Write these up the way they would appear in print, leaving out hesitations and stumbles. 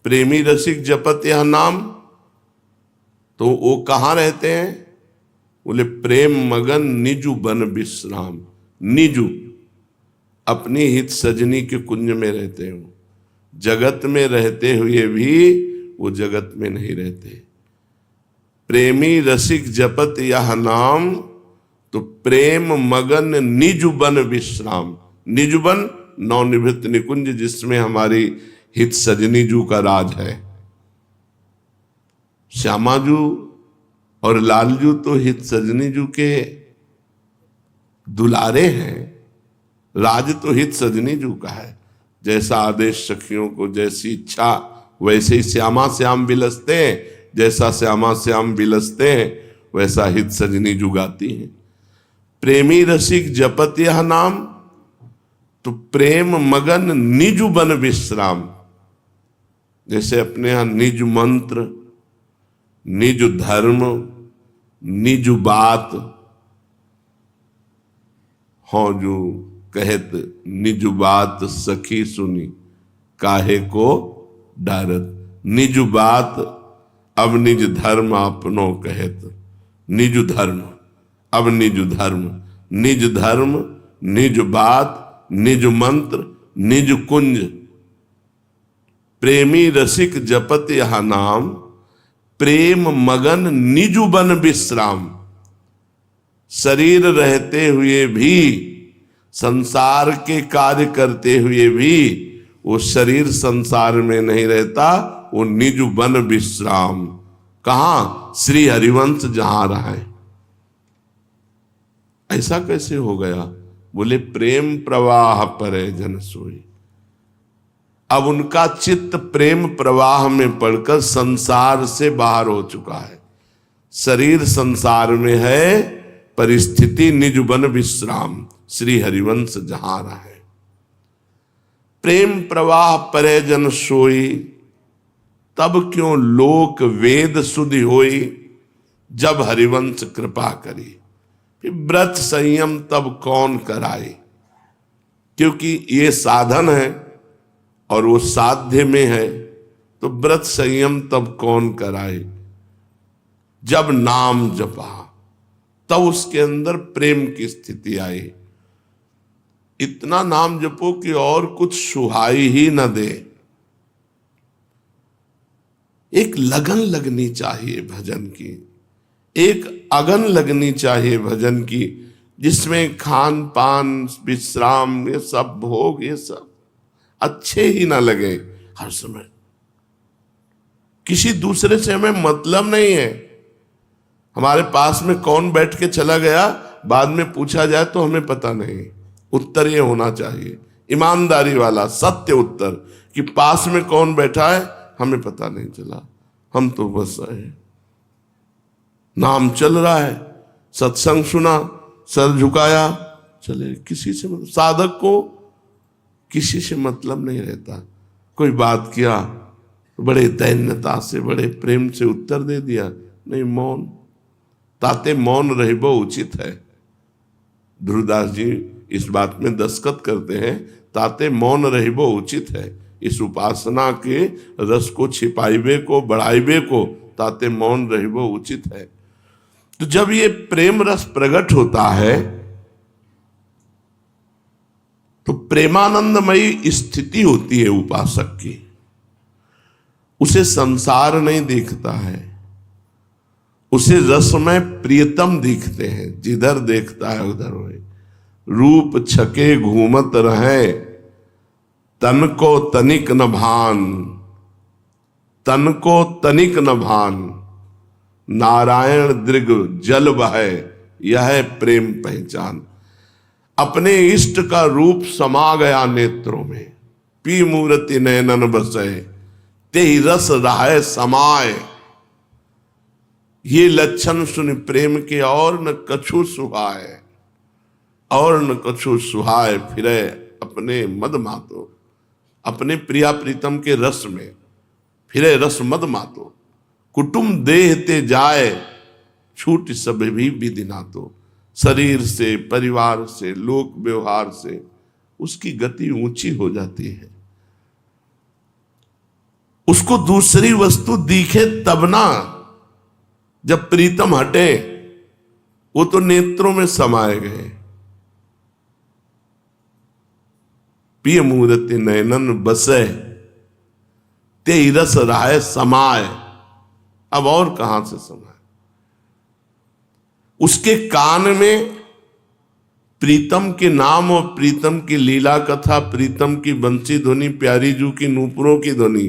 प्रेमी रसिक जपत यह नाम, तो वो कहाँ रहते हैं? बोले प्रेम मगन निजु बन विश्राम। निजु अपनी हित सजनी के कुंज में रहते हो, जगत में रहते हुए भी वो जगत में नहीं रहते। प्रेमी रसिक जपत यह नाम, तो प्रेम मगन निजु बन विश्राम। निजु बन नवनिवृत्त निकुंज, जिसमें हमारी हित सजनी जू का राज है। श्यामा जू और लालजू तो हित सजनी जू के दुलारे हैं, राज तो हित सजनी जू का है। जैसा आदेश सखियों को जैसी इच्छा वैसे ही श्यामा श्याम बिलसते हैं, जैसा श्यामा श्याम बिलसते हैं वैसा हित सजनी जू गाती हैं। प्रेमी रसिक जपत यह नाम, तो प्रेम मगन निजु बन विश्राम। जैसे अपने यहां निज मंत्र, निज धर्म, निज बात हो जो कहत निज बात सखी सुनी काहे को डारत। निज बात अब निज धर्म अपनो कहत। निज धर्म अब निज धर्म, निज धर्म, निज बात, निज मंत्र, निज कुंज। प्रेमी रसिक जपत यह नाम, प्रेम मगन निजु बन विश्राम। शरीर रहते हुए भी, संसार के कार्य करते हुए भी वो शरीर संसार में नहीं रहता, वो निजु बन विश्राम। कहां? श्री हरिवंश जहां रहे। ऐसा कैसे हो गया? बोले प्रेम प्रवाह परे जन सोई। अब उनका चित्त प्रेम प्रवाह में पड़कर संसार से बाहर हो चुका है। शरीर संसार में है, परिस्थिति निज बन विश्राम, श्री हरिवंश जहां रहे। प्रेम प्रवाह परे जन सोई, तब क्यों लोक वेद सुधि होई, जब हरिवंश कृपा करी। फिर व्रत संयम तब कौन कराए, क्योंकि ये साधन है और वो साध्य में है, तो व्रत संयम तब कौन कराए। जब नाम जपा तब उसके अंदर प्रेम की स्थिति आई। इतना नाम जपो कि और कुछ सुहाई ही न दे। एक लगन लगनी चाहिए भजन की, एक अगन लगनी चाहिए भजन की, जिसमें खान पान विश्राम ये सब भोग ये सब अच्छे ही ना लगे। हर समय किसी दूसरे से हमें मतलब नहीं है। हमारे पास में कौन बैठ के चला गया, बाद में पूछा जाए तो हमें पता नहीं। उत्तर ये होना चाहिए ईमानदारी वाला, सत्य उत्तर, कि पास में कौन बैठा है हमें पता नहीं चला। हम तो बस आए, नाम चल रहा है, सत्संग सुना, सर झुकाया, चले। किसी से साधक को किसी से मतलब नहीं रहता। कोई बात किया बड़े दैन्यता से, बड़े प्रेम से उत्तर दे दिया, नहीं मौन। ताते मौन रहबो उचित है। ध्रुवदास जी इस बात में दस्तखत करते हैं, ताते मौन रहबो उचित है। इस उपासना के रस को छिपाइबे को, बढ़ाइबे को, ताते मौन रहबो उचित है। तो जब ये प्रेम रस प्रकट होता है तो प्रेमानंदमयी स्थिति होती है उपासक की। उसे संसार नहीं दिखता है, उसे रसमय प्रियतम दिखते हैं। जिधर देखता है उधर होए। रूप छके घूमत रहे, तन को तनिक न भान, तन को तनिक न भान। नारायण दृग जल बहे, यह प्रेम पहचान। अपने इष्ट का रूप समा गया नेत्रों में, पी मूर्ति नयनन बसे, तेहि रस रहाय समाय। ये लक्षण सुन प्रेम के और न कछु सुहाय, और न कछु सुहाय। फिरे अपने मद मातो, अपने प्रिया प्रीतम के रस में फिरे रस मद मातो। कुटुंब देह ते जाए, छूट सब भी विधि नातो। शरीर से, परिवार से, लोक व्यवहार से उसकी गति ऊंची हो जाती है। उसको दूसरी वस्तु दिखे तब ना, जब प्रीतम हटे, वो तो नेत्रों में समाये गए। पिय मूर्ति नयनन बसे, ते रस राय समाये। अब और कहां से समाये? उसके कान में प्रीतम के नाम और प्रीतम की लीला कथा, प्रीतम की बंसी ध्वनि, प्यारी जू की नूपुरों की ध्वनि,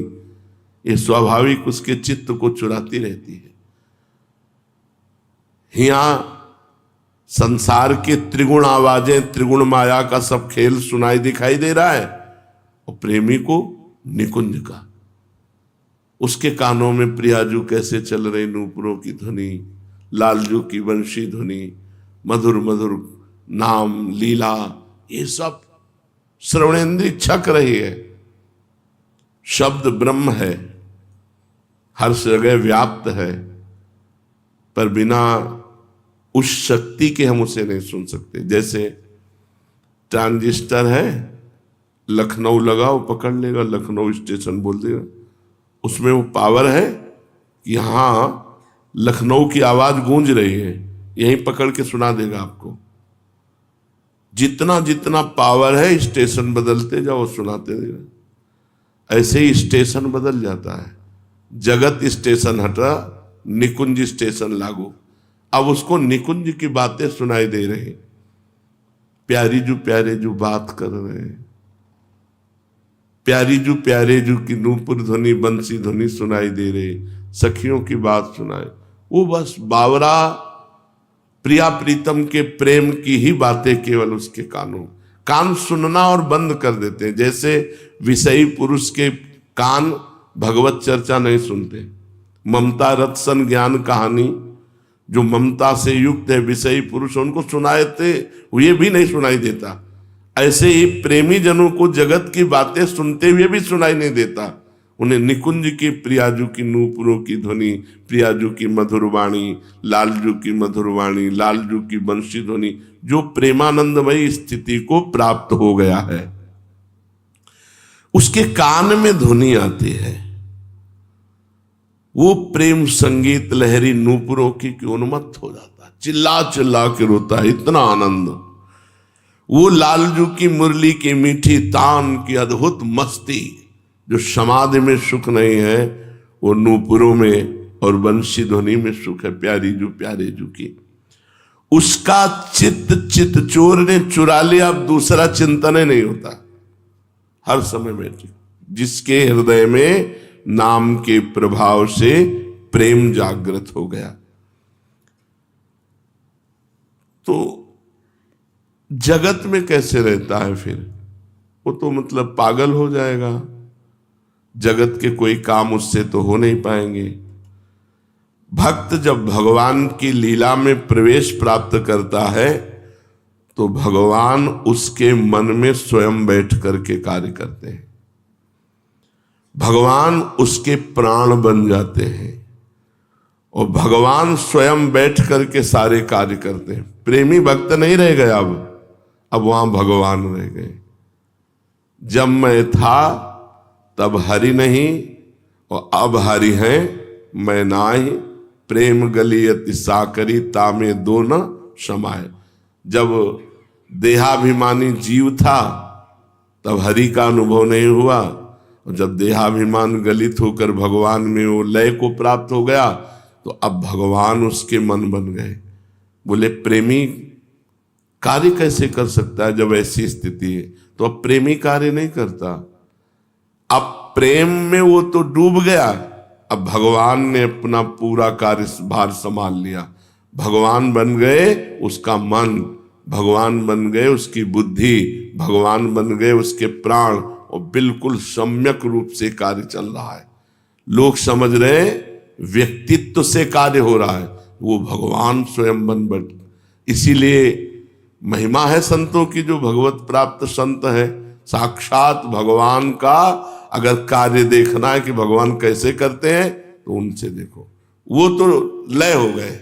ये स्वाभाविक उसके चित्त को चुराती रहती है। यहां संसार के त्रिगुण आवाजें, त्रिगुण माया का सब खेल सुनाई दिखाई दे रहा है, और प्रेमी को निकुंज का। उसके कानों में प्रियाजू कैसे चल रही नूपुरों की ध्वनि, लालजू की वंशी ध्वनि, मधुर मधुर नाम लीला, ये सब श्रवणेन्द्रिय छक रही है। शब्द ब्रह्म है, हर जगह व्याप्त है, पर बिना उस शक्ति के हम उसे नहीं सुन सकते। जैसे ट्रांजिस्टर है, लखनऊ लगाओ पकड़ लेगा, लखनऊ स्टेशन बोल देगा। उसमें वो पावर है कि यहां लखनऊ की आवाज गूंज रही है, यहीं पकड़ के सुना देगा आपको। जितना जितना पावर है, स्टेशन बदलते जाओ सुनाते देगा। ऐसे ही स्टेशन बदल जाता है। जगत स्टेशन हटा, निकुंज स्टेशन लागू। अब उसको निकुंज की बातें सुनाई दे रही, प्यारे जो बात कर रहे हैं, प्यारे जो की नूपुर ध्वनि बंसी ध्वनि सुनाई दे रही, सखियों की बात सुनाए। वो बस बावरा प्रिया प्रीतम के प्रेम की ही बातें केवल उसके कान सुनना और बंद कर देते हैं। जैसे विषयी पुरुष के कान भगवत चर्चा नहीं सुनते। ममता रत्सन ज्ञान कहानी, जो ममता से युक्त है विषयी पुरुष, उनको सुनाते हुए भी नहीं सुनाई देता। ऐसे ही प्रेमी जनों को जगत की बातें सुनते हुए भी सुनाई नहीं देता। उन्हें निकुंज की प्रियाजू की नूपुरों की ध्वनि, प्रियाजू की मधुर वाणी, लालजू की मधुर वाणी, लालजू की बंशी ध्वनि, जो प्रेमानंदमयी स्थिति को प्राप्त हो गया है, उसके कान में ध्वनि आती है। वो प्रेम संगीत लहरी नूपुरों की उन्मत्त हो जाता है, चिल्ला चिल्ला के रोता है, इतना आनंद। वो लालजू की मुरली की मीठी तान की अद्भुत मस्ती, जो समाधि में सुख नहीं है, वो नूपुरों में और बंशी ध्वनि में सुख है। प्यारे जू की उसका चित चोर ने चुरा लिया, अब दूसरा चिंतन नहीं होता हर समय में। जिसके हृदय में नाम के प्रभाव से प्रेम जागृत हो गया, तो जगत में कैसे रहता है फिर? वो तो मतलब पागल हो जाएगा। जगत के कोई काम उससे तो हो नहीं पाएंगे। भक्त जब भगवान की लीला में प्रवेश प्राप्त करता है, तो भगवान उसके मन में स्वयं बैठ करके कार्य करते हैं। भगवान उसके प्राण बन जाते हैं, और भगवान स्वयं बैठ करके सारे कार्य करते हैं। प्रेमी भक्त नहीं रह गए, अब वहां भगवान रह गए। जब मैं था तब हरि नहीं, और अब हरि है मैं नाही, प्रेम गलियति साकरी तामे दो न समाये। जब देहाभिमानी जीव था तब हरि का अनुभव नहीं हुआ, और जब देहाभिमान गलित होकर भगवान में वो लय को प्राप्त हो गया, तो अब भगवान उसके मन बन गए। बोले प्रेमी कार्य कैसे कर सकता है जब ऐसी स्थिति है? तो अब प्रेमी कार्य नहीं करता, अब प्रेम में वो तो डूब गया। अब भगवान ने अपना पूरा कार्यभार संभाल लिया। भगवान बन गए उसका मन, भगवान बन गए उसकी बुद्धि, भगवान बन गए उसके प्राण, और बिल्कुल सम्यक रूप से कार्य चल रहा है। लोग समझ रहे व्यक्तित्व से कार्य हो रहा है, वो भगवान स्वयं बन। इसीलिए महिमा है संतों की, जो भगवत प्राप्त संत है, साक्षात भगवान का अगर कार्य देखना है कि भगवान कैसे करते हैं, तो उनसे देखो। वो तो लय हो गए,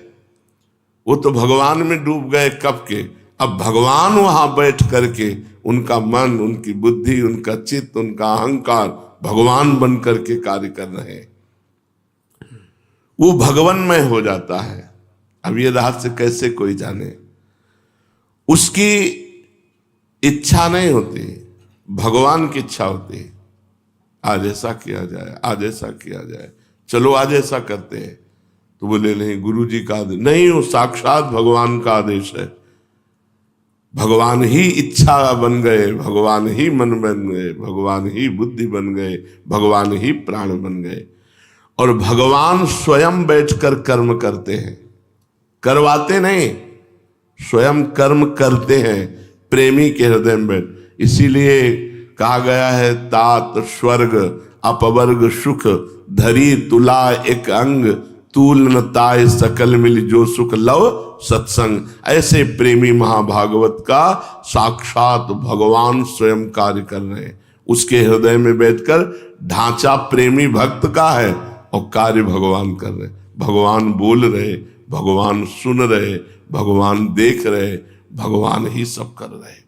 वो तो भगवान में डूब गए कब के। अब भगवान वहां बैठ करके उनका मन, उनकी बुद्धि, उनका चित्त, उनका अहंकार भगवान बन करके कार्य कर रहे हैं, वो भगवन्मय हो जाता है। अब ये रहस्य कैसे कोई जाने, उसकी इच्छा नहीं होती, भगवान की इच्छा होती है। आज ऐसा किया जाए, आज ऐसा किया जाए, चलो आज ऐसा करते हैं। तो बोले नहीं, गुरु जी का आदेश नहीं, वो साक्षात भगवान का आदेश है। भगवान ही इच्छा बन गए, भगवान ही मन बन गए, भगवान ही बुद्धि बन गए, भगवान ही प्राण बन गए। और भगवान स्वयं बैठकर कर्म करते हैं, करवाते नहीं, स्वयं कर्म करते हैं प्रेमी के हृदय में बैठ। इसीलिए कहा गया है, तात स्वर्ग अपवर्ग सुख धरी तुला एक अंग, तूल न ताय सकल मिल जो सुख लव सत्संग। ऐसे प्रेमी महाभागवत का साक्षात भगवान स्वयं कार्य कर रहे हैं। उसके हृदय में बैठकर ढांचा प्रेमी भक्त का है और कार्य भगवान कर रहे। भगवान बोल रहे, भगवान सुन रहे, भगवान देख रहे, भगवान ही सब कर रहे।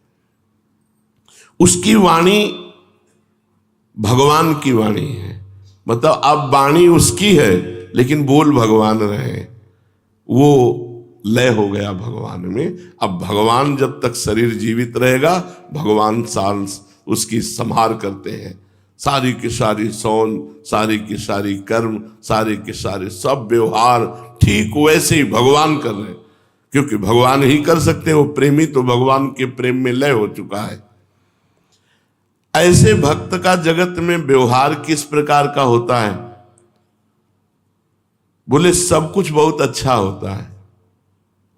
उसकी वाणी भगवान की वाणी है, मतलब अब वाणी उसकी है लेकिन बोल भगवान रहे। वो लय हो गया भगवान में। अब भगवान जब तक शरीर जीवित रहेगा, भगवान साल उसकी संहार करते हैं। सारी की सारी सौन, सारी की सारी कर्म, सारे के सारे सब व्यवहार ठीक वैसे ही भगवान कर रहे हैं, क्योंकि भगवान ही कर सकते हैं। वो प्रेमी तो भगवान के प्रेम में लय हो चुका है। ऐसे भक्त का जगत में व्यवहार किस प्रकार का होता है? बोले सब कुछ बहुत अच्छा होता है।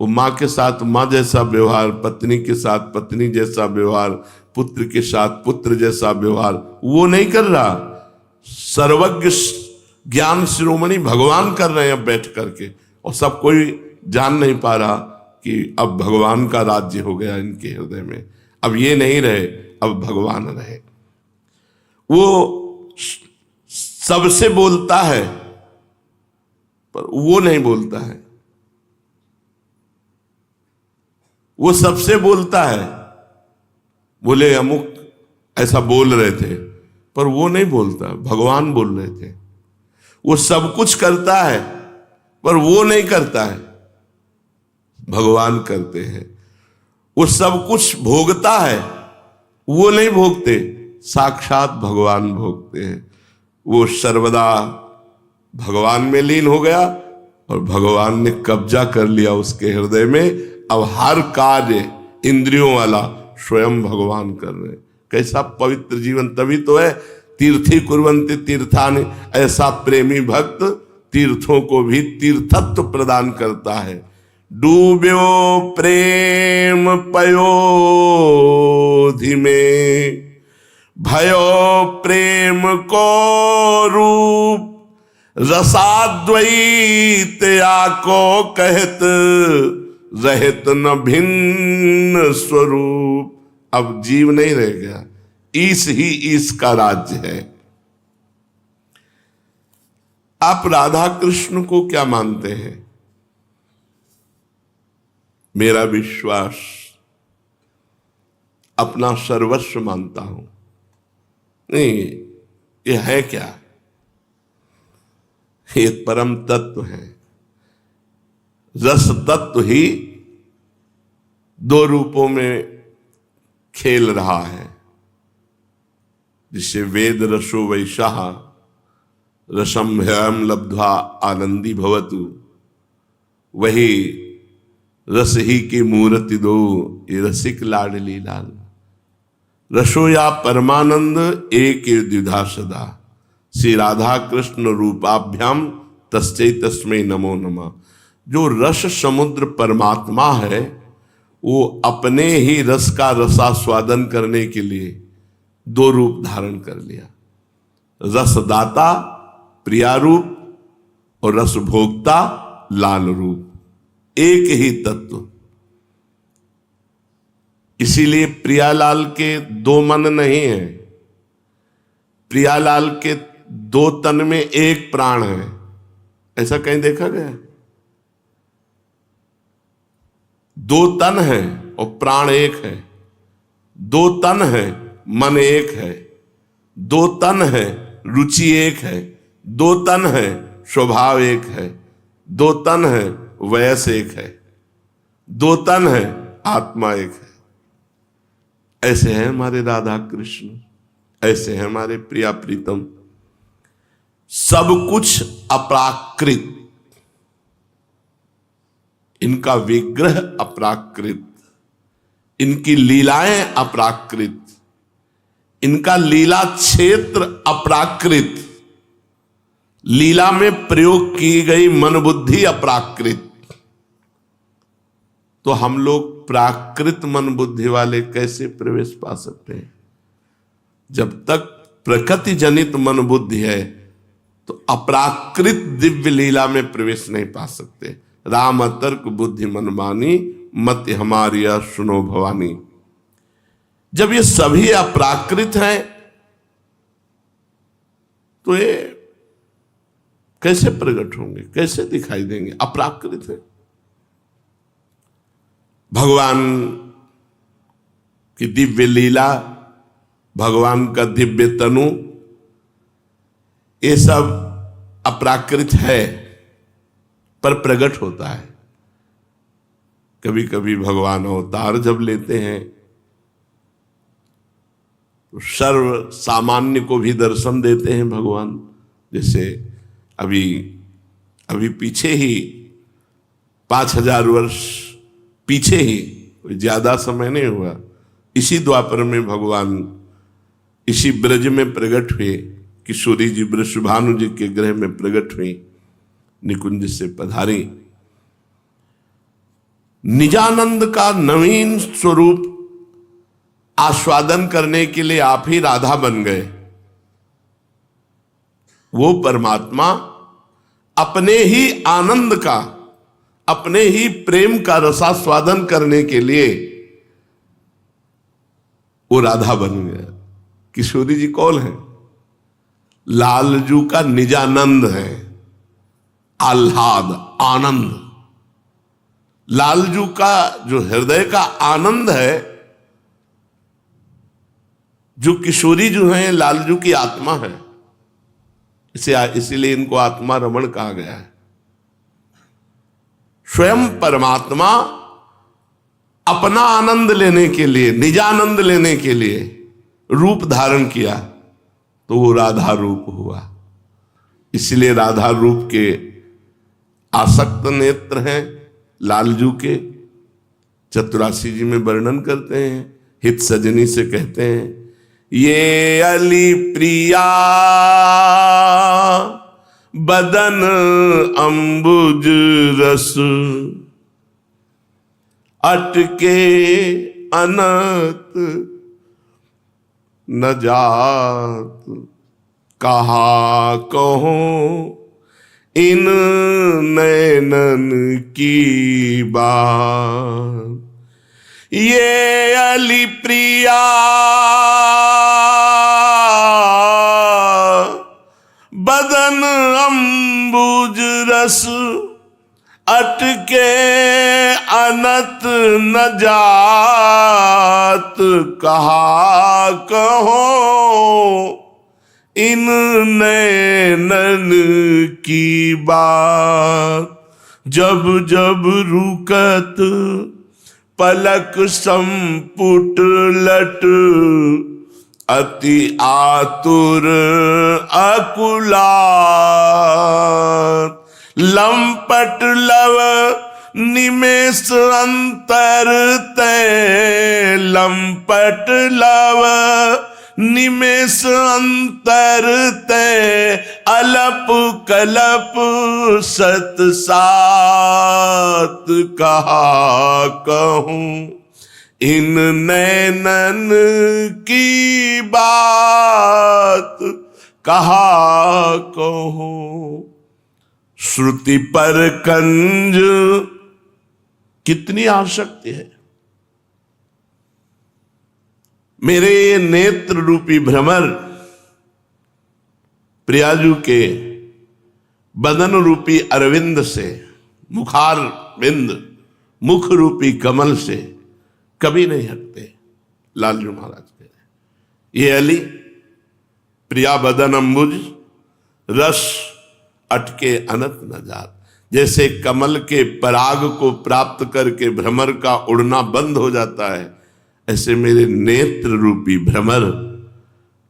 वो माँ के साथ माँ जैसा व्यवहार, पत्नी के साथ पत्नी जैसा व्यवहार, पुत्र के साथ पुत्र जैसा व्यवहार वो नहीं कर रहा। सर्वज्ञ ज्ञान शिरोमणि भगवान कर रहे हैं अब बैठ करके, और सब कोई जान नहीं पा रहा कि अब भगवान का राज्य हो गया इनके हृदय में। अब ये नहीं रहे, अब भगवान रहे। वो सबसे बोलता है पर वो नहीं बोलता है। वो सबसे बोलता है, बोले अमुक ऐसा बोल रहे थे, पर वो नहीं बोलता, भगवान बोल रहे थे। वो सब कुछ करता है पर वो नहीं करता है, भगवान करते हैं। वो सब कुछ भोगता है, वो नहीं भोगते, साक्षात भगवान भोगते हैं। वो सर्वदा भगवान में लीन हो गया और भगवान ने कब्जा कर लिया उसके हृदय में। अब हर कार्य इंद्रियों वाला स्वयं भगवान कर रहे। कैसा पवित्र जीवन! तभी तो है तीर्थी कुर्वन्ति तीर्थानि। ऐसा प्रेमी भक्त तीर्थों को भी तीर्थत्व प्रदान करता है। डूब्यो प्रेम पयोधि में, भयो प्रेम को रूप, रसाद्वैत आको कहत, रहत न भिन्न स्वरूप। अब जीव नहीं रह गया, ईश ही ईश का राज्य है। आप राधा कृष्ण को क्या मानते हैं? मेरा विश्वास अपना सर्वस्व मानता हूं। नहीं, ये है क्या? ये परम तत्व है। रस तत्व ही दो रूपों में खेल रहा है, जिसे वेद रसो वैशाह रसम भयम लब्ध्वा आनंदी भवतु। वही रस ही की मूर्ति दो, ये रसिक लाडली लाल। रसो या परमानंद एक द्विधा सदा, श्री राधा कृष्ण रूपाभ्याम तस्मै तस्मै नमो नमः। जो रस समुद्र परमात्मा है, वो अपने ही रस का रसास्वादन करने के लिए दो रूप धारण कर लिया। रसदाता प्रियारूप और रसभोक्ता लाल रूप, एक ही तत्व। इसीलिए प्रियालाल के दो मन नहीं है, प्रियालाल के दो तन में एक प्राण है। ऐसा कहीं देखा गया? दो तन है और प्राण एक है। दो तन है, मन एक है। दो तन है, रुचि एक है, दो तन है, स्वभाव एक है, दो तन है, वयस एक है, दो तन है, आत्मा एक है। ऐसे हैं हमारे राधा कृष्ण, ऐसे हैं हमारे प्रिया प्रीतम। सब कुछ अप्राकृत, इनका विग्रह अप्राकृत, इनकी लीलाएं अप्राकृत, इनका लीला क्षेत्र अप्राकृत, लीला में प्रयोग की गई मन बुद्धि अप्राकृत। तो हम लोग प्राकृत मन बुद्धि वाले कैसे प्रवेश पा सकते हैं? जब तक प्रकृति जनित मन बुद्धि है तो अप्राकृत दिव्य लीला में प्रवेश नहीं पा सकते। राम तर्क बुद्धि मन मानी, मत हमारी सुनो भवानी। जब ये सभी अप्राकृत हैं तो ये कैसे प्रकट होंगे, कैसे दिखाई देंगे? अप्राकृत है। भगवान की दिव्य लीला, भगवान का दिव्य तनु, ये सब अप्राकृत है पर प्रकट होता है। कभी कभी भगवान अवतार जब लेते हैं तो सर्व सामान्य को भी दर्शन देते हैं भगवान। जैसे अभी पीछे ही 5000 वर्ष पीछे ही, ज्यादा समय नहीं हुआ, इसी द्वापर में भगवान इसी ब्रज में प्रकट हुए। किशोरी जी वृषभानु जी के गृह में प्रकट हुई, निकुंज से पधारी। निजानंद का नवीन स्वरूप आस्वादन करने के लिए आप ही राधा बन गए। वो परमात्मा अपने ही आनंद का, अपने ही प्रेम का रसास्वादन करने के लिए वो राधा बन गया। किशोरी जी कौन है? लालजू का निजानंद है, आह्लाद, आनंद। लालजू का जो हृदय का आनंद है, जो किशोरी जो है लालजू की आत्मा है। इसीलिए इनको आत्मा रमण कहा गया है। स्वयं परमात्मा अपना आनंद लेने के लिए, निजानंद लेने के लिए रूप धारण किया तो वो राधा रूप हुआ। इसलिए राधा रूप के आसक्त नेत्र हैं लालजू के। चतुरासी जी में वर्णन करते हैं, हित सजनी से कहते हैं, ये अली प्रिया बदन अंबुज रस, अटके अनत न जात, कहा कहूं इन नैनन की बात। ये अली प्रिया बदन अंबुज रस, अटके अनत न जात, कहा कहो इन नैनन की बात। जब जब रुकत पलक संपुट लट, अति आतुर अकुलात, लंपट लव निमेष अंतर ते, लंपट लव निमेष अंतर ते, अलप कलप सत सात, कहा कहूं इन नैनन की बात, कहा कहूं। श्रुति पर कंज कितनी आसक्ति है। मेरे ये नेत्र रूपी भ्रमर प्रियाजू के बदन रूपी अरविंद से, मुखार बिंद, मुख रूपी कमल से कभी नहीं हटते। लालजू महाराज कह रहे, ये अली प्रिया बदन अम्बुज रस अटके अनत न जात। जैसे कमल के पराग को प्राप्त करके भ्रमर का उड़ना बंद हो जाता है, ऐसे मेरे नेत्र रूपी भ्रमर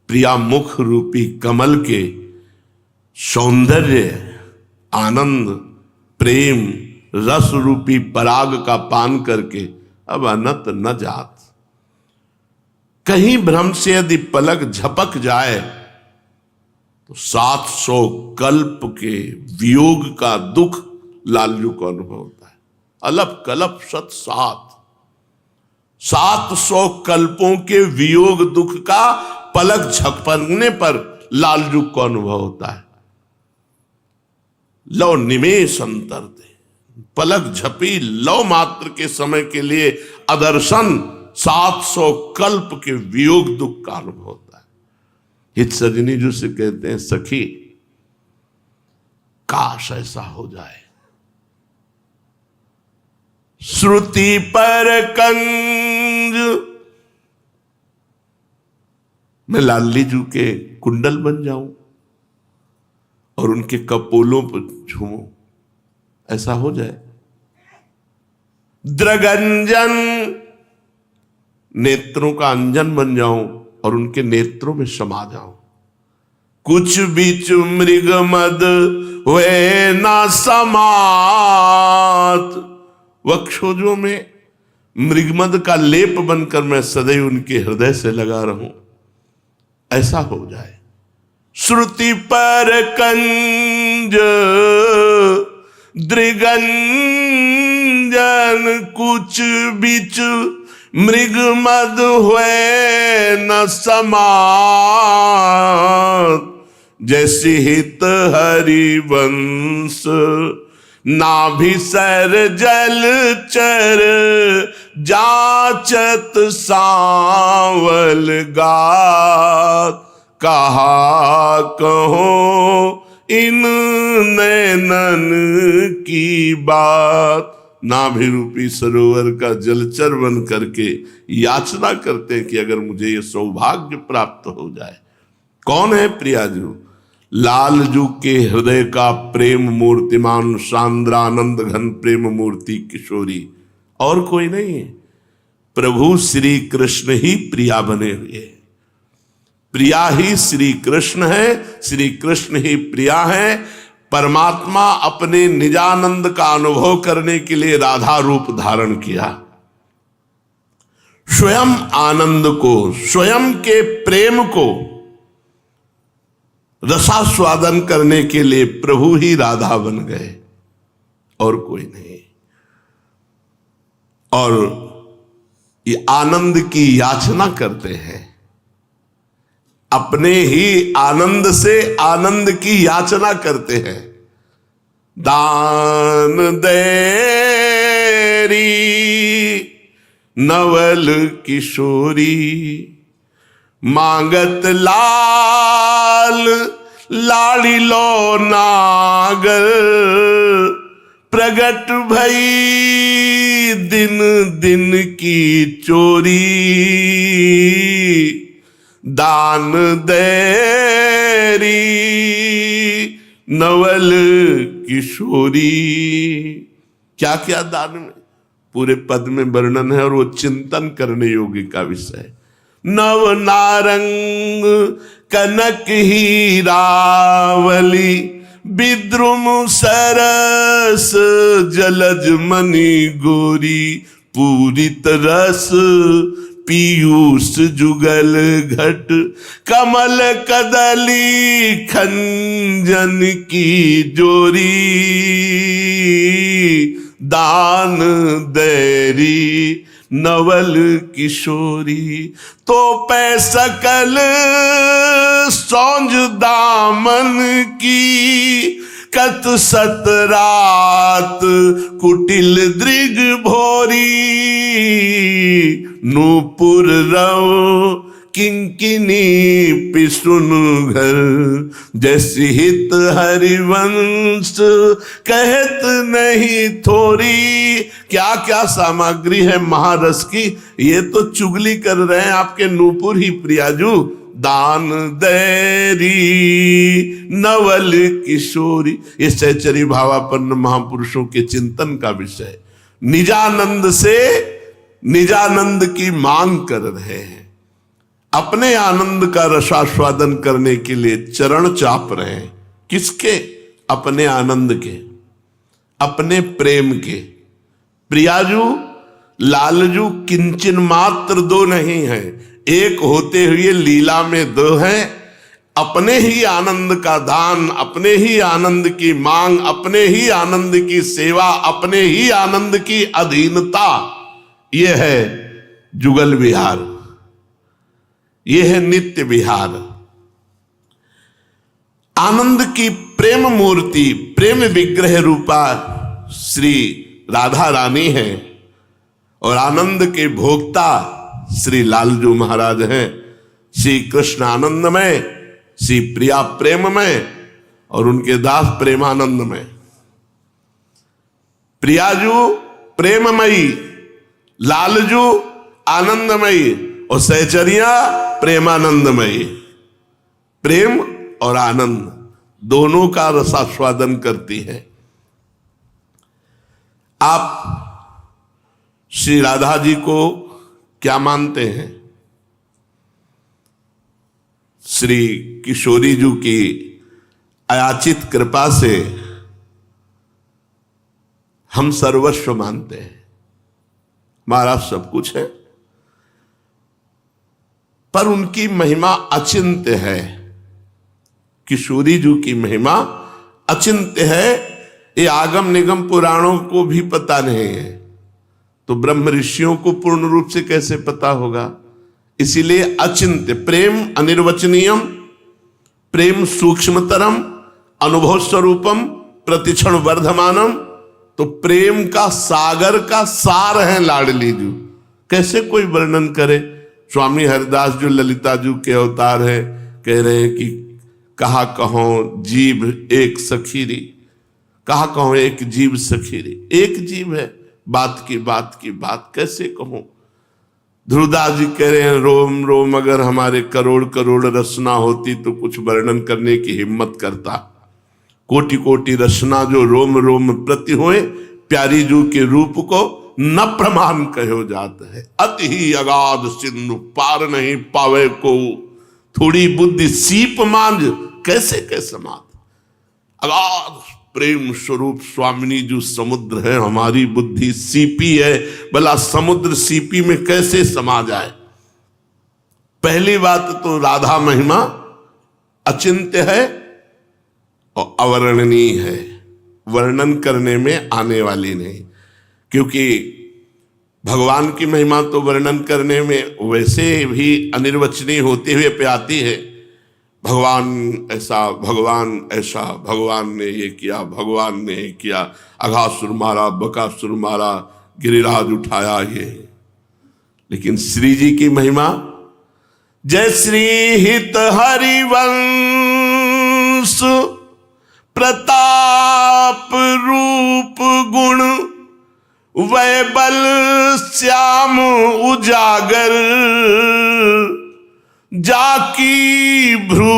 प्रिया मुख रूपी कमल के सौंदर्य, आनंद, प्रेम, रस रूपी पराग का पान करके अब अनत न जात। कहीं भ्रम से यदि पलक झपक जाए तो 700 कल्प के वियोग का दुख लालजू को अनुभव होता है। अलप कल्प सत 700 कल्पों के वियोग दुख का पलक झपकने पर लालजू को अनुभव होता है। लो निमेष अंतर दे, पलक झपी लो मात्र के समय के लिए अदर्शन 700 कल्प के वियोग दुख का अनुभव होता है। हित सजनी जो से कहते हैं, सखी काश ऐसा हो जाए। श्रुति पर कंज, मैं लाली जू के कुंडल बन जाऊं और उनके कपोलों पर झूमूं, ऐसा हो जाए। द्रगंजन, नेत्रों का अंजन बन जाऊं और उनके नेत्रों में समा जाऊं। कुछ बीच मृग मद वे ना समात, वक्षोजों में मृगमद का लेप बनकर मैं सदैव उनके हृदय से लगा रहूं, ऐसा हो जाए। श्रुति पर कंज दृगंजन, कुछ बीच मृगमद हुए न समात। जैसे हित हरिवंश नाभि सर जल चर, जाचत सांवल गात। कहा कहो इन नैनन की बात। नाभि रूपी सरोवर का जलचर बन करके याचना करते हैं कि अगर मुझे ये सौभाग्य प्राप्त हो जाए। कौन है प्रियाजू? लालजू के हृदय का प्रेम मूर्तिमान सांद्रानंद घन प्रेम मूर्ति किशोरी, और कोई नहीं है। प्रभु श्री कृष्ण ही प्रिया बने हुए हैं। प्रिया ही श्री कृष्ण है, श्री कृष्ण ही प्रिया है। परमात्मा अपने निजानंद का अनुभव करने के लिए राधा रूप धारण किया। स्वयं आनंद को, स्वयं के प्रेम को रसास्वादन करने के लिए प्रभु ही राधा बन गए, और कोई नहीं। और ये आनंद की याचना करते हैं, अपने ही आनंद से आनंद की याचना करते हैं। दान देरी नवल किशोरी, मांगत लाल लाड़ी लो नागर। प्रगट भई दिन दिन की चोरी, दान देरी नवल किशोरी। क्या क्या दान में, पूरे पद में वर्णन है और वो चिंतन करने योग्य का विषय है। नव नारंग कनक हीरावली, विद्रुम सरस जलज मणि गोरी। पूरित रस पीयूष जुगल घट, कमल कदली खंजन की जोरी। दान देरी नवल किशोरी, तो पै सकल सौंज दामन की। कत सत रात कुटिल दृग भोरी, नूपुर रव किंकिनी पिसुन घर। जैसी हित हरिवंश कहत नहीं थोरी। क्या क्या सामग्री है महारस की, ये तो चुगली कर रहे हैं आपके नूपुर ही प्रियाजू। दान दैरी नवल किशोरी। ये सहचरी भावापन्न महापुरुषों के चिंतन का विषय। निजानंद से निजानंद की मांग कर रहे हैं, अपने आनंद का रसास्वादन करने के लिए चरण चाप रहे हैं। किसके? अपने आनंद के, अपने प्रेम के। प्रियाजू लालजू किंचन मात्र दो नहीं है, एक होते हुए लीला में दो है। अपने ही आनंद का दान, अपने ही आनंद की मांग, अपने ही आनंद की सेवा, अपने ही आनंद की अधीनता, यह है जुगल विहार, यह है नित्य विहार। आनंद की प्रेम मूर्ति, प्रेम विग्रह रूपा श्री राधा रानी है और आनंद के भोक्ता श्री लालजू महाराज हैं। श्री कृष्ण आनंदमय, श्री प्रिया प्रेममय और उनके दास प्रेमानंदमय। प्रियाजू प्रेममयी, लालजू आनंदमयी और सहचरिया प्रेमानंदमयी। प्रेम और आनंद दोनों का रसास्वादन करती है। आप श्री राधा जी को क्या मानते हैं? श्री किशोरी जी की अयाचित कृपा से हम सर्वस्व मानते हैं, हमारा सब कुछ है। पर उनकी महिमा अचिंत्य है। किशोरी जी की महिमा अचिंत्य है, ये आगम निगम पुराणों को भी पता नहीं है, तो ब्रह्म ऋषियों को पूर्ण रूप से कैसे पता होगा? इसीलिए अचिंत्य। प्रेम अनिर्वचनीयम, प्रेम सूक्ष्मतरम, अनुभव स्वरूपम, प्रतिक्षण वर्धमानम। तो प्रेम का सागर का सार है लाडली जी। कैसे कोई वर्णन करे? स्वामी हरिदास जो ललिता जी के अवतार है, कह रहे हैं कि कहा कहो जीव एक सखीरी, कहा कहो एक जीव सखीरी। एक जीव है, बात की बात कैसे कहूं? ध्रुवदास जी कह रहे हैं रोम रोम अगर हमारे करोड़ करोड़ रचना होती तो कुछ वर्णन करने की हिम्मत करता। कोटि कोटि रचना जो रोम रोम प्रति होए, प्यारी जू के रूप को न प्रमाण कहो जात है। अति ही अगाध सिंधु पार नहीं पावे को, थोड़ी बुद्धि सीप मांझ कैसे कैसे मात। अगाध प्रेम स्वरूप स्वामिनी जो समुद्र है, हमारी बुद्धि सीपी है, भला समुद्र सीपी में कैसे समा जाए? पहली बात तो राधा महिमा अचिंत्य है और अवर्णनीय है, वर्णन करने में आने वाली नहीं। क्योंकि भगवान की महिमा तो वर्णन करने में वैसे भी अनिर्वचनीय होते हुए पे आती है। भगवान ऐसा, भगवान ऐसा, भगवान ने ये किया, भगवान ने ये किया, अघासुर मारा, बकासुर मारा, गिरिराज उठाया, ये। लेकिन श्री जी की महिमा, जय श्री हित हरिवंश प्रताप रूप गुण वैबल श्याम उजागर, जाकी भ्रू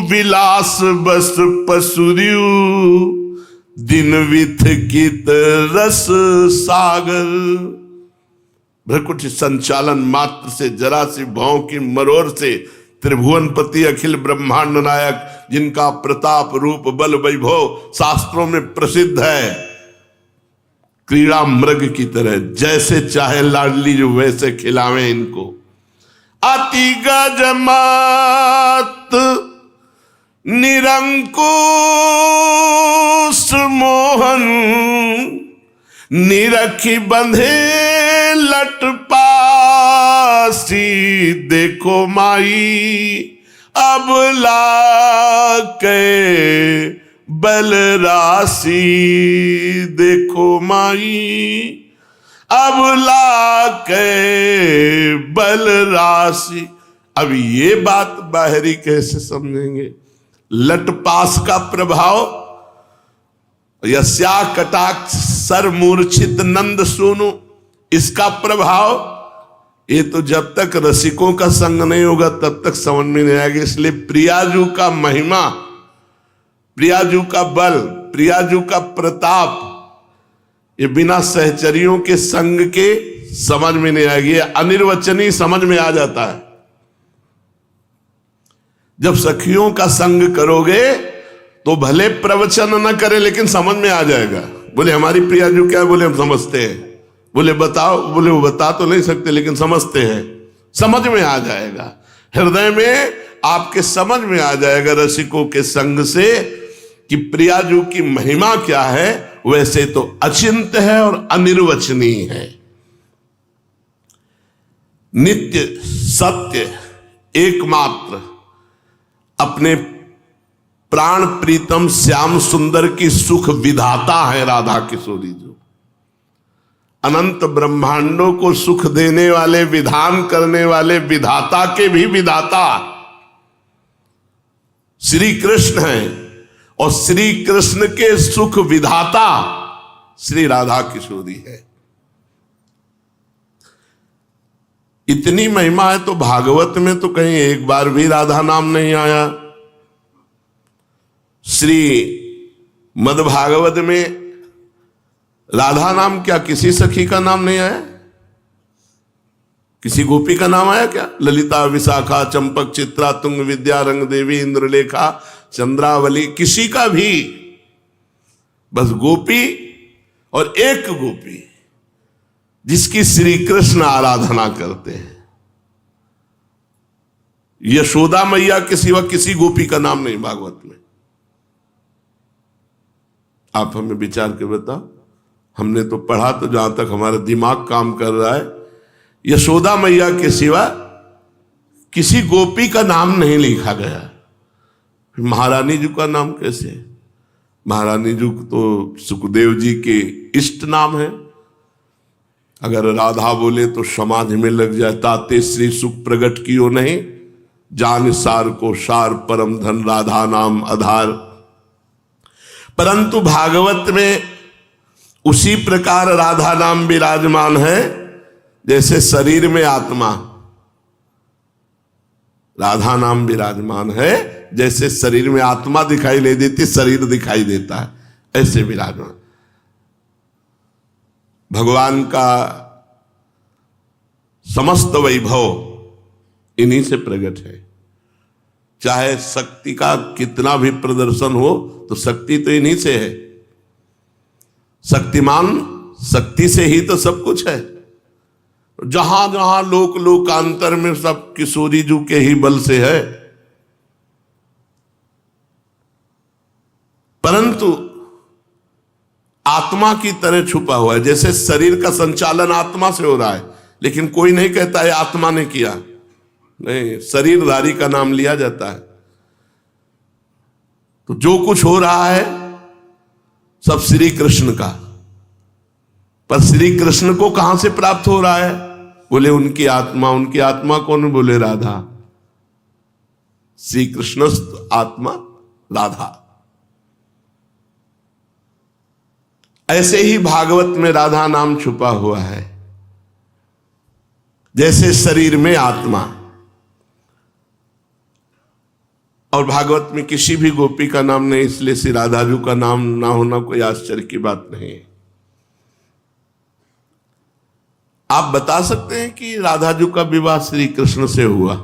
विलास बस पसुरियु, दिन विथ कित रस सागर। भ्रकुट संचालन मात्र से, जरा सी भौं की मरोड़ से, त्रिभुवनपति अखिल ब्रह्मांड नायक, जिनका प्रताप रूप बल वैभव शास्त्रों में प्रसिद्ध है, क्रीड़ा मृग की तरह जैसे चाहे लाडली जो वैसे खिलावे इनको। अति गजमत निरंकुश मोहन, निरखी बंधे लटपासी, देखो माई अब लाके बलराशि, देखो माई अब लाके बलराशि। अब ये बात बाहरी कैसे समझेंगे? लटपास का प्रभाव, यस्या कटाक्ष सर मूर्छित नंद सोनु, इसका प्रभाव ये तो जब तक रसिकों का संग नहीं होगा तब तक समझ में नहीं आएगा। इसलिए प्रियाजू का महिमा, प्रियाजू का बल, प्रियाजू का प्रताप, ये बिना सहचरियों के संग के समझ में नहीं आएगी। अनिर्वचनीय समझ में आ जाता है। जब सखियों का संग करोगे तो भले प्रवचन न करे लेकिन समझ में आ जाएगा। बोले हमारी प्रियाजू क्या है? बोले हम समझते हैं। बोले बताओ? बोले वो बता तो नहीं सकते लेकिन समझते हैं। समझ में आ जाएगा, हृदय में आपके समझ में आ जाएगा रसिकों के संग से कि प्रियाजू की महिमा क्या है। वैसे तो अचिंत्य है और अनिर्वचनीय है। नित्य सत्य एकमात्र अपने प्राण प्रीतम श्याम सुंदर की सुख विधाता है राधा किशोरी जो। अनंत ब्रह्मांडों को सुख देने वाले, विधान करने वाले विधाता के भी विधाता श्री कृष्ण हैं और श्री कृष्ण के सुख विधाता श्री राधा किशोरी है। इतनी महिमा है तो भागवत में तो कहीं एक बार भी राधा नाम नहीं आया। श्री मद्भागवत में राधा नाम क्या किसी सखी का नाम नहीं आया? किसी गोपी का नाम आया क्या? ललिता, विशाखा, चंपक, चित्रा, तुंग, विद्या, रंग देवी, इंद्रलेखा, चंद्रावली, किसी का भी। बस गोपी और एक गोपी जिसकी श्री कृष्ण आराधना करते हैं। यशोदा मैया के सिवा किसी गोपी का नाम नहीं भागवत में। आप हमें विचार के बताओ। हमने तो पढ़ा, तो जहां तक हमारा दिमाग काम कर रहा है, यशोदा मैया के सिवा किसी गोपी का नाम नहीं लिखा गया। महारानी जी का नाम कैसे? महारानी जी तो सुखदेव जी के इष्ट नाम है। अगर राधा बोले तो समाधि में लग जाए। ताते श्री सुख प्रगट कियो नहीं, जान सार को सार परम धन राधा नाम आधार। परंतु भागवत में उसी प्रकार राधा नाम विराजमान है जैसे शरीर में आत्मा। राधा नाम विराजमान है जैसे शरीर में आत्मा दिखाई नहीं देती, शरीर दिखाई देता है, ऐसे विराजमान। भगवान का समस्त वैभव इन्हीं से प्रकट है। चाहे शक्ति का कितना भी प्रदर्शन हो तो शक्ति तो इन्हीं से है। शक्तिमान शक्ति से ही तो सब कुछ है। जहां जहां लोक लोकांतर में सब किशोरी जी के ही बल से है। परंतु आत्मा की तरह छुपा हुआ है। जैसे शरीर का संचालन आत्मा से हो रहा है, लेकिन कोई नहीं कहता है आत्मा ने किया। नहीं, शरीरधारी का नाम लिया जाता है। तो जो कुछ हो रहा है सब श्री कृष्ण का। पर श्री कृष्ण को कहां से प्राप्त हो रहा है? बोले उनकी आत्मा। उनकी आत्मा कौन? बोले राधा। श्री कृष्णस्त आत्मा राधा। ऐसे ही भागवत में राधा नाम छुपा हुआ है। जैसे शरीर में आत्मा। और भागवत में किसी भी गोपी का नाम नहीं, इसलिए श्री राधा जी का नाम ना होना कोई आश्चर्य की बात नहीं। आप बता सकते हैं कि राधा जी का विवाह श्री कृष्ण से हुआ?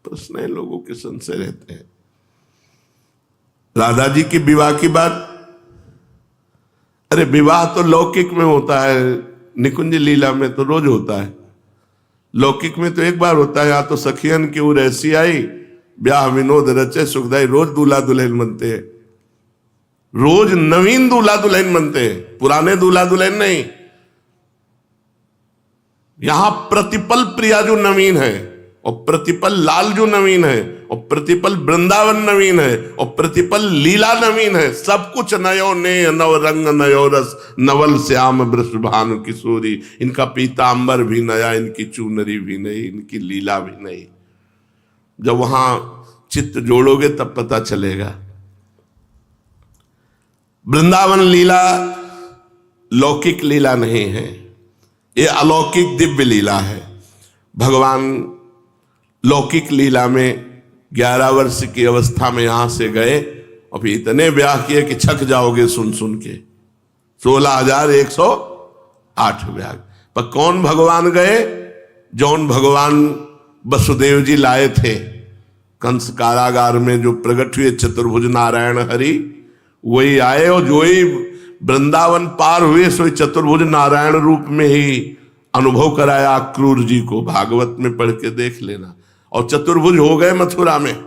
प्रश्न है, लोगों के संशय रहते हैं। राधा जी की विवाह की बात, अरे विवाह तो लौकिक में होता है, निकुंज लीला में तो रोज होता है। लौकिक में तो एक बार होता है। या तो सखियन की उर ऐसी आई, ब्याह विनोद रचे सुखदाई। रोज दूल्हा दुल्हन बनते हैं, रोज नवीन दूल्हा दुल्हन बनते हैं, पुराने दूल्हा दुल्हन नहीं। यहां प्रतिपल प्रिया जो नवीन है, और प्रतिपल लाल जो नवीन है, और प्रतिपल वृंदावन नवीन है, और प्रतिपल लीला नवीन है। सब कुछ नयो ने नव रंग नयो रस, नवल श्याम वृषभानु किशोरी। इनका पीतांबर भी नया, इनकी चूनरी भी नई, इनकी लीला भी नई। जब वहां चित्त जोड़ोगे तब पता चलेगा। वृंदावन लीला लौकिक लीला नहीं है। ये अलौकिक दिव्य लीला है। भगवान लौकिक लीला में 11 वर्ष की अवस्था में यहां से गए और फिर इतने ब्याह किए कि छक जाओगे सुन सुन के। 16,108 ब्याह। पर कौन भगवान गए? जौन भगवान वसुदेव जी लाए थे कंस कारागार में, जो प्रकट हुए चतुर्भुज नारायण हरि, वही आए और जो ही वृंदावन पार हुए सो चतुर्भुज नारायण रूप में ही अनुभव कराया क्रूर जी को। भागवत में पढ़ के देख लेना। और चतुर्भुज हो गए मथुरा में।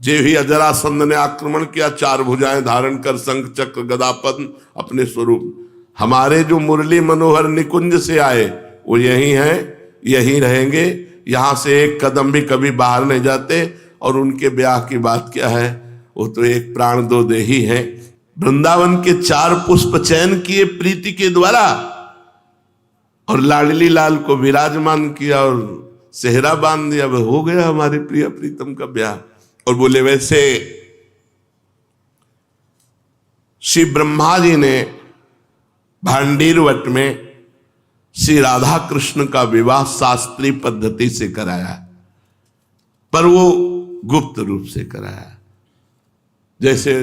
जे ही अजरासंध ने आक्रमण किया, 4 भुजाएं धारण कर शंख चक्र गदा पद्म अपने स्वरूप। हमारे जो मुरली मनोहर निकुंज से आए वो यही हैं, यही रहेंगे। यहां से एक कदम भी कभी बाहर नहीं जाते। और उनके ब्याह की बात क्या है, वो तो एक प्राण दो देही हैं। वृंदावन के 4 पुष्प चयन किए प्रीति के द्वारा और लाडली लाल को विराजमान किया और सेहरा बांध दिया। वह हो गया हमारे प्रिय प्रीतम का ब्याह। और बोले वैसे श्री ब्रह्मा जी ने भांडीर वट में श्री राधा कृष्ण का विवाह शास्त्रीय पद्धति से कराया, पर वो गुप्त रूप से कराया। जैसे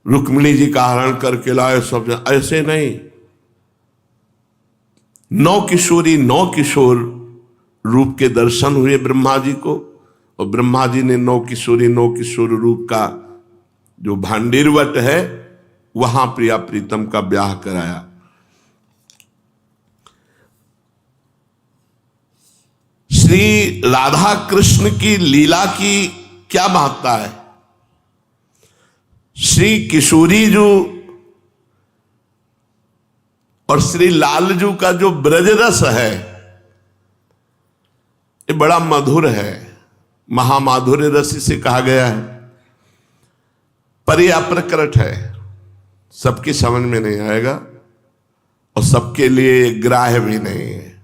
रुक्मिणी जी का हरण करके लाए सब, ऐसे नहीं। 9 किशोरी 9 किशोर रूप के दर्शन हुए ब्रह्मा जी को। और ब्रह्मा जी ने 9 किशोरी 9 किशोर रूप का जो भांडीरवट है वहां प्रिया प्रीतम का ब्याह कराया। श्री राधा कृष्ण की लीला की क्या महत्ता है? श्री किशोरी जी और श्री लालजू का जो ब्रज रस है ये बड़ा मधुर है, महामाधुर्य रस इसे कहा गया है। पर यह अप्रकट है, सबकी समझ में नहीं आएगा और सबके लिए ग्राह्य भी नहीं है।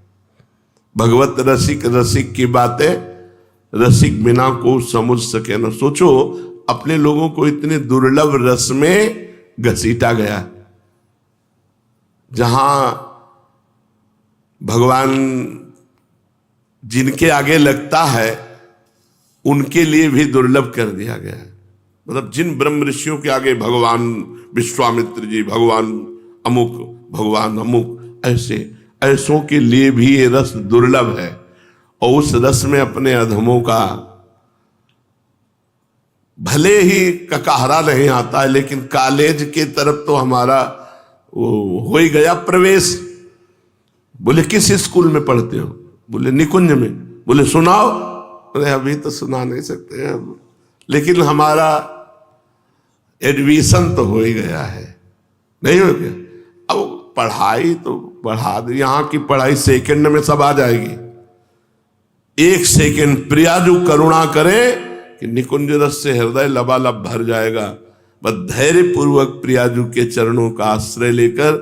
भगवत रसिक रसिक की बातें रसिक बिना को समझ सके न। सोचो अपने लोगों को इतने दुर्लभ रस में घसीटा गया, जहां भगवान जिनके आगे लगता है उनके लिए भी दुर्लभ कर दिया गया है। मतलब जिन ब्रह्म ऋषियों के आगे भगवान विश्वामित्र जी, भगवान अमुक, भगवान अमुक, ऐसों के लिए भी ये रस दुर्लभ है। और उस रस में अपने अधमों का भले ही ककाहरा नहीं आता है, लेकिन कॉलेज के तरफ तो हमारा वो हो ही गया प्रवेश। बोले किस स्कूल में पढ़ते हो? बोले निकुंज में। बोले सुनाओ। बोले अभी तो सुना नहीं सकते हैं, लेकिन हमारा एडमिशन तो हो ही गया है। नहीं हो गया? अब पढ़ाई तो बढ़ा दे। यहां की पढ़ाई सेकंड में सब आ जाएगी। 1 सेकंड प्रियाजू करुणा करे कि निकुंज रस से हृदय लबालब भर जाएगा। बस धैर्य पूर्वक प्रियाजू के चरणों का आश्रय लेकर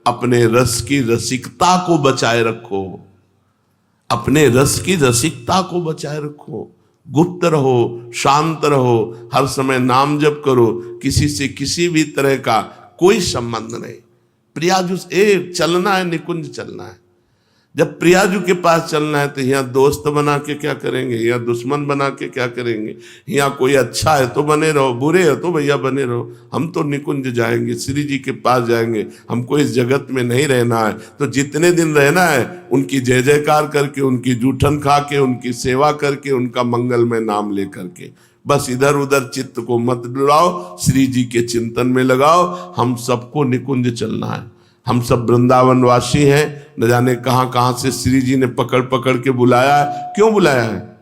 अपने रस की रसिकता को बचाए रखो। अपने रस की रसिकता को बचाए रखो। गुप्त रहो, शांत रहो, हर समय नाम जप करो। किसी से किसी भी तरह का कोई संबंध नहीं। प्रियाजू चलना है, निकुंज चलना है। जब प्रियाजू के पास चलना है तो यहाँ दोस्त बना के क्या करेंगे, यहाँ दुश्मन बना के क्या करेंगे। यहाँ कोई अच्छा है तो बने रहो, बुरे है तो भैया बने रहो। हम तो निकुंज जाएंगे, श्री जी के पास जाएंगे। हमको इस जगत में नहीं रहना है। तो जितने दिन रहना है उनकी जय जयकार करके, उनकी जूठन खा के, उनकी सेवा करके, उनका मंगलमय नाम ले करके, बस इधर उधर चित्त को मत डुलाओ, श्री जी के चिंतन में लगाओ। हम सबको निकुंज चलना है। हम सब वृंदावन वासी हैं। न जाने कहां कहां से श्री जी ने पकड़ पकड़ के बुलाया है। क्यों बुलाया है?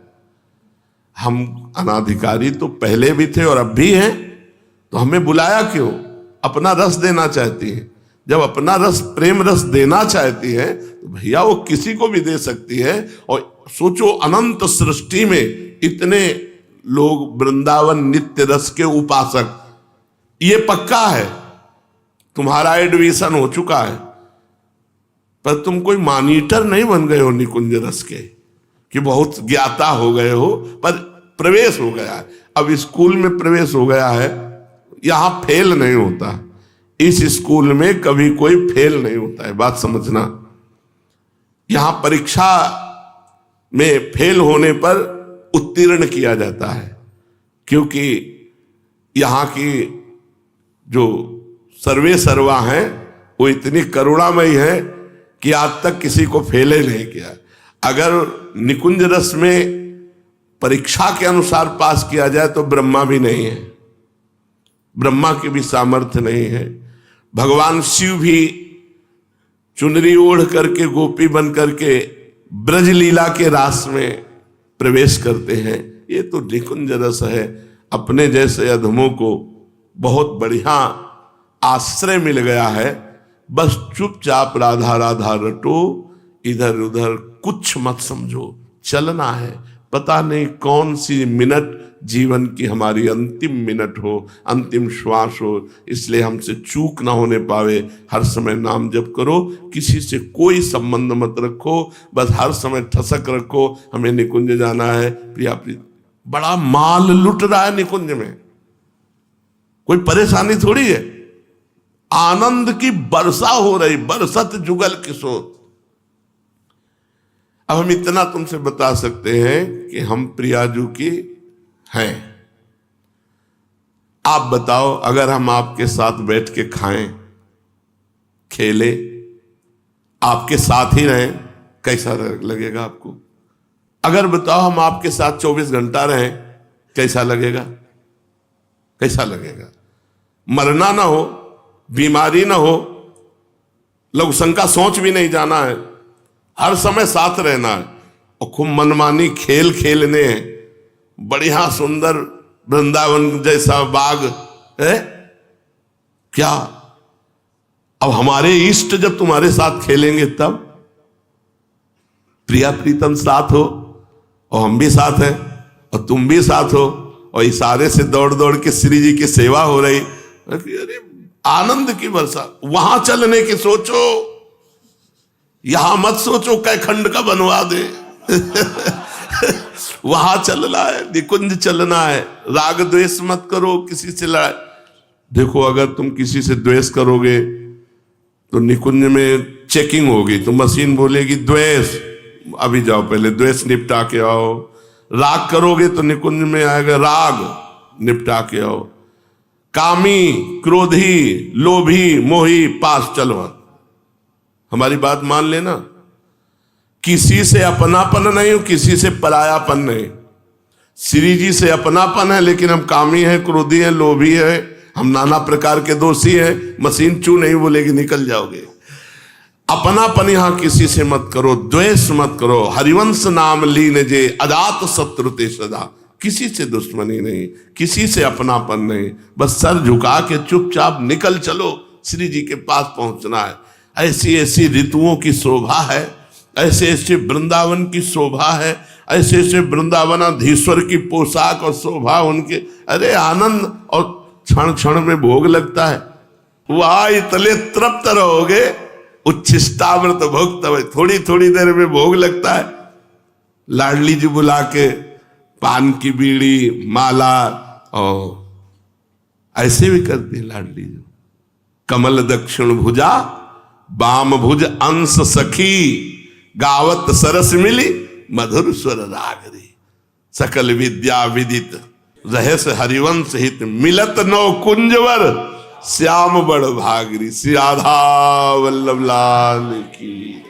हम अनाधिकारी तो पहले भी थे और अब भी हैं, तो हमें बुलाया क्यों? अपना रस देना चाहती है। जब अपना रस, प्रेम रस देना चाहती है तो भैया वो किसी को भी दे सकती है। और सोचो अनंत सृष्टि में इतने लोग वृंदावन नित्य रस के उपासक, ये पक्का है तुम्हारा एडमिशन हो चुका है, पर तुम कोई मॉनिटर नहीं बन गए हो निकुंज रस के कि बहुत ज्ञाता हो गए हो, पर प्रवेश हो गया है। अब स्कूल में प्रवेश हो गया है, यहां फेल नहीं होता। इस स्कूल में कभी कोई फेल नहीं होता है, बात समझना। यहां परीक्षा में फेल होने पर उत्तीर्ण किया जाता है, क्योंकि यहां की जो सर्वे सर्वा हैं वो इतनी करुणामयी है कि आज तक किसी को फेल ही नहीं किया। अगर निकुंज रस में परीक्षा के अनुसार पास किया जाए तो ब्रह्मा भी नहीं है, ब्रह्मा की भी सामर्थ्य नहीं है। भगवान शिव भी चुनरी ओढ़ करके गोपी बन करके ब्रज लीला के रास में प्रवेश करते हैं। ये तो निकुंज रस है। अपने जैसे अधमों को बहुत बढ़िया आश्रय मिल गया है। बस चुपचाप राधा राधा रटो, इधर उधर कुछ मत समझो, चलना है। पता नहीं कौन सी मिनट जीवन की हमारी अंतिम मिनट हो, अंतिम श्वास हो, इसलिए हमसे चूक ना होने पावे। हर समय नाम जप करो, किसी से कोई संबंध मत रखो, बस हर समय ठसक रखो, हमें निकुंज जाना है। प्रिया प्रिया बड़ा माल लुट रहा है निकुंज में, कोई परेशानी थोड़ी है। आनंद की वर्षा हो रही, बरसत जुगल किशोर। अब हम इतना तुमसे बता सकते हैं कि हम प्रियाजू की हैं। आप बताओ, अगर हम आपके साथ बैठ के खाएं, खेले, आपके साथ ही रहें, कैसा लगेगा आपको? अगर बताओ हम आपके साथ 24 घंटा रहें, कैसा लगेगा? कैसा लगेगा? मरना ना हो, बीमारी ना हो, लघुशंका सोच भी नहीं जाना है, हर समय साथ रहना है और खूब मनमानी खेल खेलने हैं। बढ़िया सुंदर वृंदावन जैसा बाग है क्या? अब हमारे इष्ट जब तुम्हारे साथ खेलेंगे तब प्रिया प्रीतम साथ हो, और हम भी साथ हैं और तुम भी साथ हो, और इशारे से दौड़ दौड़ के श्री जी की सेवा हो रही। अरे आनंद की वर्षा। वहां चलने की सोचो, यहां मत सोचो कै खंड का बनवा दे। वहां चलना है, निकुंज चलना है। राग द्वेष मत करो, किसी से लड़ाई। देखो, अगर तुम किसी से द्वेष करोगे तो निकुंज में चेकिंग होगी, तो मशीन बोलेगी द्वेष, अभी जाओ पहले द्वेष निपटा के आओ। राग करोगे तो निकुंज में आएगा राग, निपटा के आओ। कामी, क्रोधी, लोभी, मोही, पास चलो। हमारी बात मान लेना, किसी से अपनापन नहीं, किसी से परायापन नहीं। श्री जी से अपनापन है, लेकिन हम कामी हैं, क्रोधी हैं, लोभी हैं, हम नाना प्रकार के दोषी हैं। मशीन चू नहीं बोलेगी, निकल जाओगे। अपनापन यहां किसी से मत करो, द्वेष मत करो। हरिवंश नाम लीन जे अजात शत्रु ते सदा। किसी से दुश्मनी नहीं, किसी से अपनापन नहीं, बस सर झुका के चुपचाप निकल चलो, श्री जी के पास पहुंचना है। ऐसी ऐसी ऋतुओं की शोभा है, ऐसे ऐसे वृंदावन की शोभा है, ऐसे ऐसे वृंदावनाधीश्वर की पोशाक और शोभा उनके। अरे आनंद, और क्षण क्षण में भोग लगता है। वहां इतने तृप्त रहोगे, उच्छिष्टामृत भोग, थोड़ी थोड़ी देर में भोग लगता है। लाडली जी बुला के पान की बीड़ी, माला, और ऐसे भी करती है लाडली जी। कमल दक्षिण भुजा, बाम भुज अंश सखी, गावत सरस मिली, मधुर स्वर रागरी। सकल विद्या विदित रहस्य हरिवंश हित, मिलत नौ कुंजवर, श्याम बड़ भागरी। श्री राधा वल्लभ लाल की।